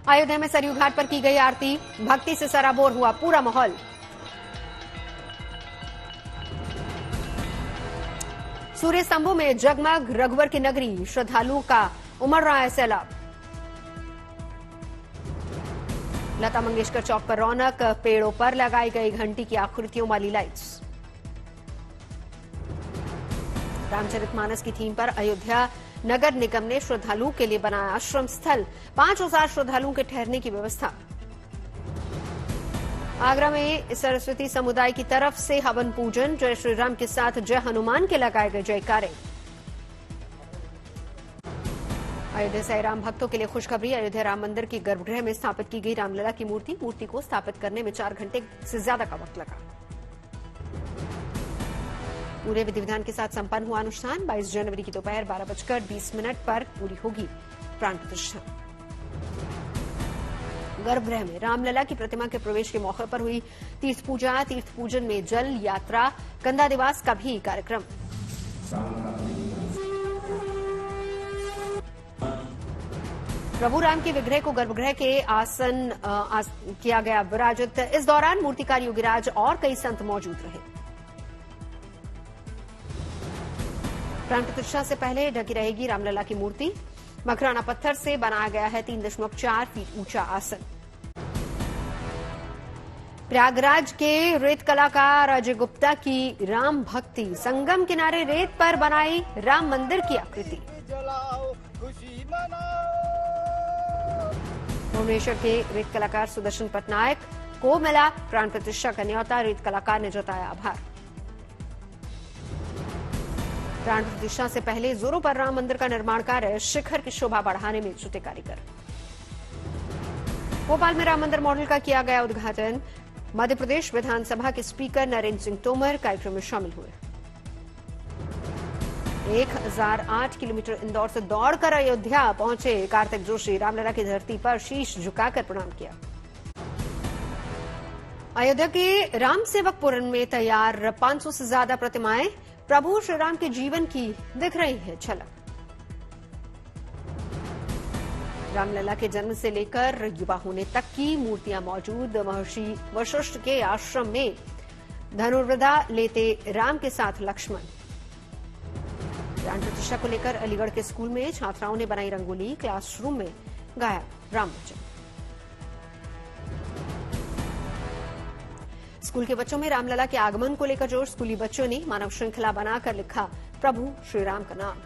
अयोध्या में सरयू घाट पर की गई आरती, भक्ति से सराबोर हुआ पूरा माहौल। सूर्य स्तंभों में जगमग रघुवर की नगरी, श्रद्धालुओं का उमड़ रहा है सैलाब। लता मंगेशकर चौक पर रौनक, पेड़ों पर लगाई गई घंटी की आकृतियों वाली लाइट्स। रामचरितमानस की थीम पर अयोध्या नगर निगम ने श्रद्धालुओं के लिए बनाया आश्रम स्थल, 5000 श्रद्धालुओं के ठहरने की व्यवस्था। आगरा में सरस्वती समुदाय की तरफ से हवन पूजन, जय श्री राम के साथ जय हनुमान के लगाए गए जयकारे। अयोध्या से राम भक्तों के लिए खुशखबरी, अयोध्या राम मंदिर के गर्भगृह में स्थापित की गई रामलला की मूर्ति को स्थापित करने में 4 घंटे से ज्यादा का वक्त लगा। पूरे विधि विधान के साथ संपन्न हुआ अनुष्ठान। 22 जनवरी की दोपहर 12:20 पर पूरी होगी प्राण प्रतिष्ठा। गर्भगृह में रामलला की प्रतिमा के प्रवेश के मौके पर हुई तीर्थ पूजा, तीर्थ पूजन में जल यात्रा, कंधा दिवास का भी कार्यक्रम। प्रभु राम के विग्रह को गर्भगृह के आसन किया गया विराजित। इस दौरान मूर्तिकार योगीराज और कई संत मौजूद रहे। प्राण प्रतिष्ठा से पहले ढकी रहेगी रामलला की मूर्ति। मकराना पत्थर से बनाया गया है 3.4 फीट ऊंचा आसन। प्रयागराज के रेत कलाकार अजय गुप्ता की राम भक्ति, संगम किनारे रेत पर बनाई राम मंदिर की आकृति। भुवनेश्वर के रेत कलाकार सुदर्शन पटनायक को मिला प्राण प्रतिष्ठा का न्योता, रेत कलाकार ने जताया आभार। प्राण प्रतिष्ठा से पहले जोरों पर राम मंदिर का निर्माण कार्य, शिखर की शोभा बढ़ाने में जुटे कारीगर। भोपाल में राम मंदिर मॉडल का किया गया उद्घाटन। मध्य प्रदेश विधानसभा के स्पीकर नरेंद्र सिंह तोमर कार्यक्रम में शामिल हुए। 1008 किलोमीटर इंदौर से दौड़कर अयोध्या पहुंचे कार्तिक जोशी, रामलला की धरती पर शीश झुकाकर प्रणाम किया। अयोध्या के राम सेवकपुर में तैयार 500 से ज्यादा प्रतिमाएं, प्रभु श्रीराम के जीवन की दिख रही है झलक। रामलला के जन्म से लेकर युवा होने तक की मूर्तियां मौजूद। महर्षि वशिष्ठ के आश्रम में धनुर्विद्या लेते राम के साथ लक्ष्मण। प्राण प्रतिष्ठा को लेकर अलीगढ़ के स्कूल में छात्राओं ने बनाई रंगोली, क्लासरूम में गाया राम वचन। स्कूल के बच्चों में रामलला के आगमन को लेकर जोश, स्कूली बच्चों ने मानव श्रृंखला बनाकर लिखा प्रभु श्रीराम का नाम।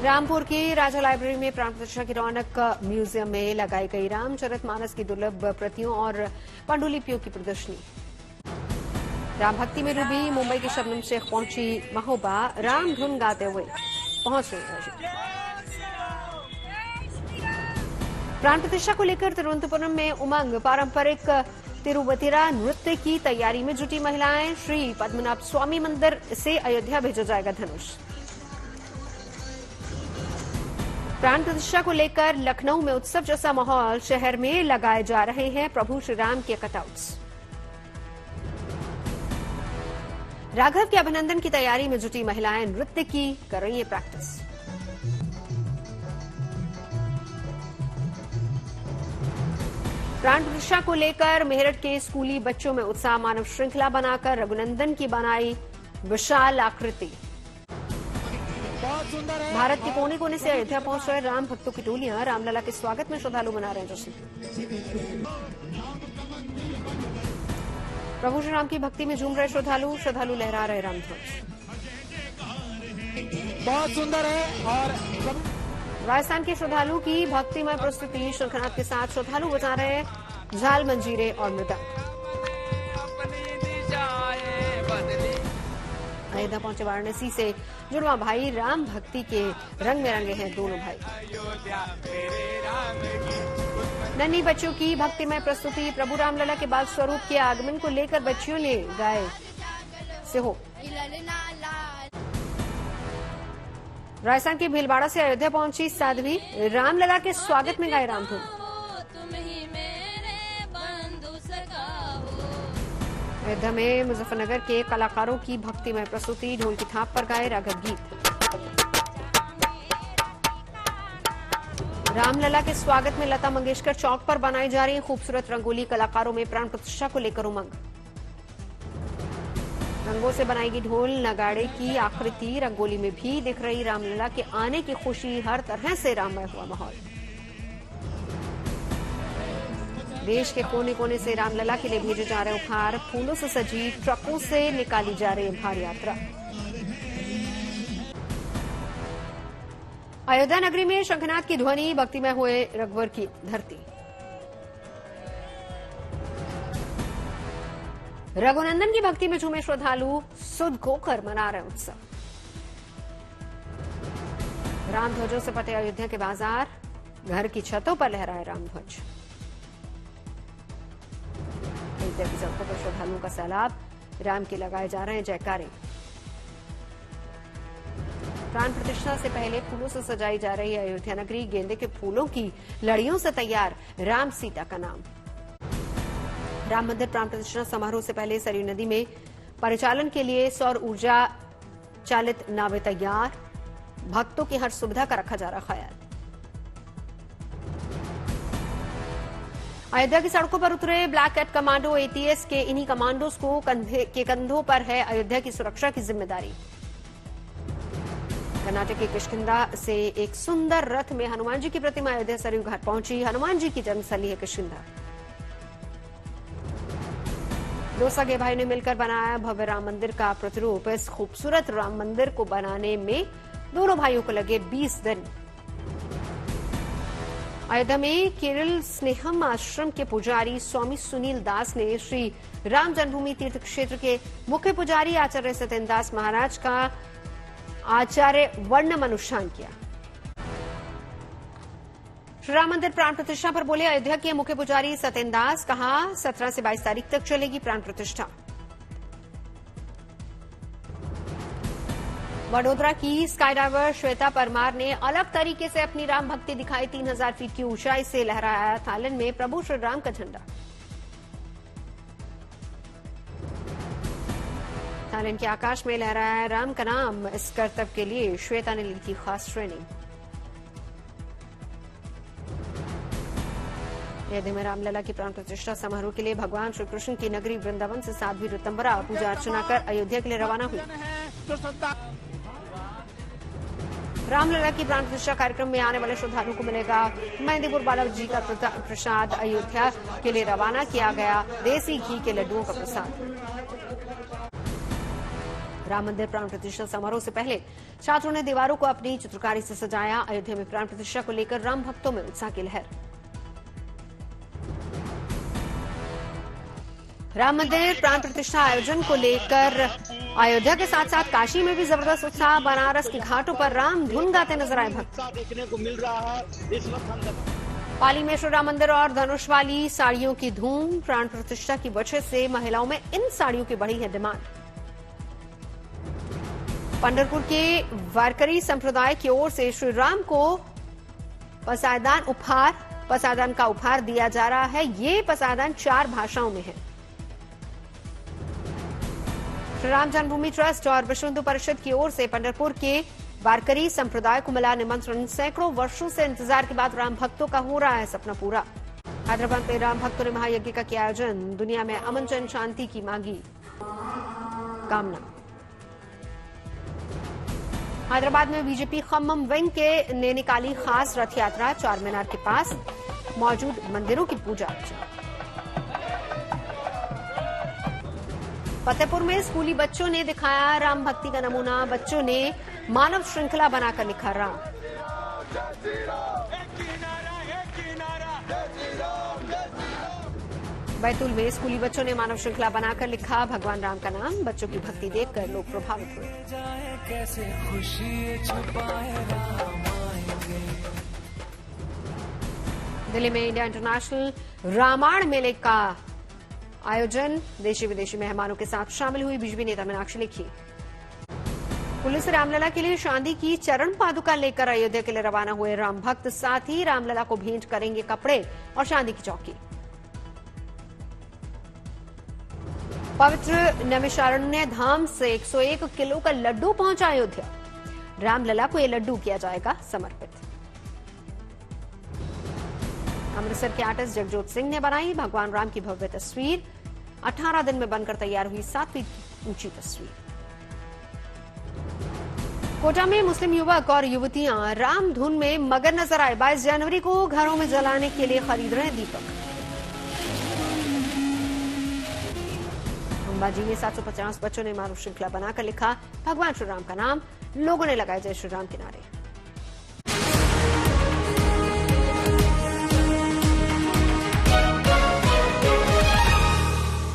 रामपुर की राजा लाइब्रेरी में प्राण प्रतिष्ठा की रौनक, म्यूजियम में लगाई गई रामचरितमानस की दुर्लभ प्रतियों और पांडुलिपियों की प्रदर्शनी। राम भक्ति में डूबी मुंबई की शबनम शेख पहुंची महोबा, राम धुन गाते हुए पहुंच रही। प्राण प्रतिष्ठा को लेकर तिरुवनंतपुरम में उमंग, पारंपरिक तिरुवतिरा नृत्य की तैयारी में जुटी महिलाएं। श्री पद्मनाभ स्वामी मंदिर से अयोध्या भेजा जाएगा धनुष। प्राण प्रतिष्ठा को लेकर लखनऊ में उत्सव जैसा माहौल, शहर में लगाए जा रहे हैं प्रभु श्रीराम के कटआउट्स। राघव के अभिनंदन की तैयारी में जुटी महिलाएं नृत्य की कर रही है प्रैक्टिस। प्राण प्रतिष्ठा को लेकर मेरठ के स्कूली बच्चों में उत्साह, मानव श्रृंखला बनाकर रघुनंदन की बनाई विशाल आकृति। भारत के कोने कोने से अयोध्या पहुंच रहे राम भक्तों की टोलियां, रामलला के स्वागत में श्रद्धालु मना रहे हैं जश्न। प्रभु श्री राम की भक्ति में झूम रहे श्रद्धालु लहरा रहे रामध्वज। बहुत सुंदर है। और राजस्थान के श्रद्धालु की भक्तिमय प्रस्तुति, शंखनाद के साथ श्रद्धालु बजा रहे झाल, मंजीरे और मृदंग। अयोध्या पहुंचे वाराणसी से जुड़वा भाई, राम भक्ति के रंग में रंगे हैं दोनों भाई। नन्ही बच्चों की भक्तिमय प्रस्तुति, प्रभु रामलला के बाल स्वरूप के आगमन को लेकर बच्चियों ने गाए सेहो। राजस्थान के भीलवाड़ा से अयोध्या पहुंची साध्वी, रामलला के स्वागत में गाए रामधुन। अयोध्या में मुजफ्फरनगर के कलाकारों की भक्तिमय प्रस्तुति, ढोल की थाप पर गाए राघव गीत। रामलला के स्वागत में लता मंगेशकर चौक पर बनाई जा रही खूबसूरत रंगोली, कलाकारों में प्राण प्रतिष्ठा को लेकर उमंग। रंगों से बनाई गई ढोल नगाड़े की आकृति रंगोली में भी दिख रही। रामलला के आने की खुशी, हर तरह से राममय हुआ माहौल। देश के कोने कोने से रामलला के लिए भेजे जा रहे उपहार, फूलों से सजी ट्रकों से निकाली जा रही उपहार यात्रा। अयोध्या नगरी में शंखनाद की ध्वनि, भक्तिमय हुए रघुवर की धरती। रघुनंदन की भक्ति में झूमे श्रद्धालु, सुध खोकर मना रहे उत्सव। राम ध्वजों से पटे अयोध्या के बाजार, घर की छतों पर लहराए राम ध्वज। अयोध्या की सड़कों पर श्रद्धालुओं का सैलाब, राम के लगाए जा रहे हैं जयकारे। प्राण प्रतिष्ठा से पहले फूलों से सजाई जा रही है अयोध्या नगरी, गेंदे के फूलों की लड़ियों से तैयार राम सीता का नाम। राम मंदिर प्राण प्रतिष्ठा समारोह से पहले सरयू नदी में परिचालन के लिए सौर ऊर्जा चालित नावें तैयार, भक्तों की हर सुविधा का रखा जा रहा ख्याल। अयोध्या की सड़कों पर उतरे ब्लैक कैट कमांडो, एटीएस के इन्हीं कमांडोज को कंधों पर है अयोध्या की सुरक्षा की जिम्मेदारी। कर्नाटक के किष्किंधा से एक सुंदर रथ में हनुमान जी की प्रतिमा अयोध्या सरयू घाट पहुंची। हनुमान जी की जन्मस्थली है किष्किंधा। दो सगे भाई ने मिलकर बनाया भव्य राम मंदिर का प्रतिरूप। इस खूबसूरत राम मंदिर को बनाने में दोनों भाइयों को लगे 20 दिन। अयोध्या में केरल स्नेहम आश्रम के पुजारी स्वामी सुनील दास ने श्री राम जन्मभूमि तीर्थ क्षेत्र के मुख्य पुजारी आचार्य सत्येंद्र दास महाराज का आचार्य वर्णम अनुष्ठान किया। श्री राम मंदिर प्राण प्रतिष्ठा पर बोले अयोध्या के मुख्य पुजारी सत्येंद्र दास, कहा 17 से 22 तारीख तक चलेगी प्राण प्रतिष्ठा। वडोदरा की स्काई डाइवर श्वेता परमार ने अलग तरीके से अपनी राम भक्ति दिखाई। 3000 फीट की ऊंचाई से लहराया थाईलैंड में प्रभु श्री राम का झंडा। थाईलैंड के आकाश में लहराया राम का नाम। इस कर्तव्य के लिए श्वेता ने ली थी खास ट्रेनिंग। अयोध्या में रामलला की प्राण प्रतिष्ठा समारोह के लिए भगवान श्री कृष्ण की नगरी वृंदावन से साध्वी ऋतंबरा पूजा अर्चना कर अयोध्या के लिए रवाना हुई। रामलला की प्राण प्रतिष्ठा कार्यक्रम में आने वाले श्रद्धालुओं को मिलेगा मेहंदीपुर बालाजी का प्रसाद। अयोध्या के लिए रवाना किया गया देसी घी के लड्डुओं का प्रसाद। राम मंदिर प्राण प्रतिष्ठा समारोह से पहले छात्रों ने दीवारों को अपनी चित्रकारी से सजाया। अयोध्या में प्राण प्रतिष्ठा को लेकर राम भक्तों में उत्साह की लहर। राम मंदिर प्राण प्रतिष्ठा आयोजन को लेकर अयोध्या के साथ साथ काशी में भी जबरदस्त उत्साह। बनारस के घाटों पर राम धुन गाते नजर आए भक्त। देखने को मिल रहा है इस वक्त। पाली में श्री राम मंदिर और धनुष वाली साड़ियों की धूम। प्राण प्रतिष्ठा की वजह से महिलाओं में इन साड़ियों की बढ़ी है डिमांड। पंढरपुर के वारकरी संप्रदाय की ओर से श्री राम को पसायदान का उपहार दिया जा रहा है। ये पसायदान 4 भाषाओं में है। श्री राम जन्मभूमि ट्रस्ट और विश्व हिंदू परिषद की ओर से पंढरपुर के वारकरी संप्रदाय को मिला निमंत्रण। सैकड़ों वर्षों से इंतजार के बाद राम भक्तों का हो रहा है सपना पूरा। हैदराबाद में राम भक्तों ने महायज्ञ का किया आयोजन। दुनिया में अमन चैन शांति की मांगी कामना। हैदराबाद में बीजेपी खम्मम विंग ने निकाली खास रथ यात्रा। चार मीनार के पास मौजूद मंदिरों की पूजा अर्चना। फतेहपुर में स्कूली बच्चों ने दिखाया राम भक्ति का नमूना। बच्चों ने मानव श्रृंखला बनाकर लिखा राम। बैतूल में स्कूली बच्चों ने मानव श्रृंखला बनाकर लिखा भगवान राम का नाम। बच्चों की भक्ति देखकर लोग प्रभावित हुए। दिल्ली में इंडिया इंटरनेशनल रामायण मेले का आयोजन। देशी विदेशी मेहमानों के साथ शामिल हुई बीजेपी नेता मीनाक्षी लेखी। पुलिस रामलला के लिए चांदी की चरण पादुका लेकर अयोध्या के लिए रवाना हुए राम भक्त। साथ ही रामलला को भेंट करेंगे कपड़े और चांदी की चौकी। पवित्र नैमिषारण्य धाम से 101 किलो का लड्डू पहुंचा अयोध्या। रामलला को यह लड्डू किया जाएगा समर्पित। अमृतसर के आर्टिस्ट जगजोत सिंह ने बनाई भगवान राम की भव्य तस्वीर। 18 दिन में बनकर तैयार हुई 7 फीट ऊंची तस्वीर। कोटा में मुस्लिम युवक और युवतियां राम धुन में मगन नजर आए। 22 जनवरी को घरों में जलाने के लिए खरीद रहे दीपक। अंबाजी में 750 बच्चों ने मानव श्रृंखला बनाकर लिखा भगवान श्री राम का नाम। लोगों ने लगाए जय श्री राम के नारे।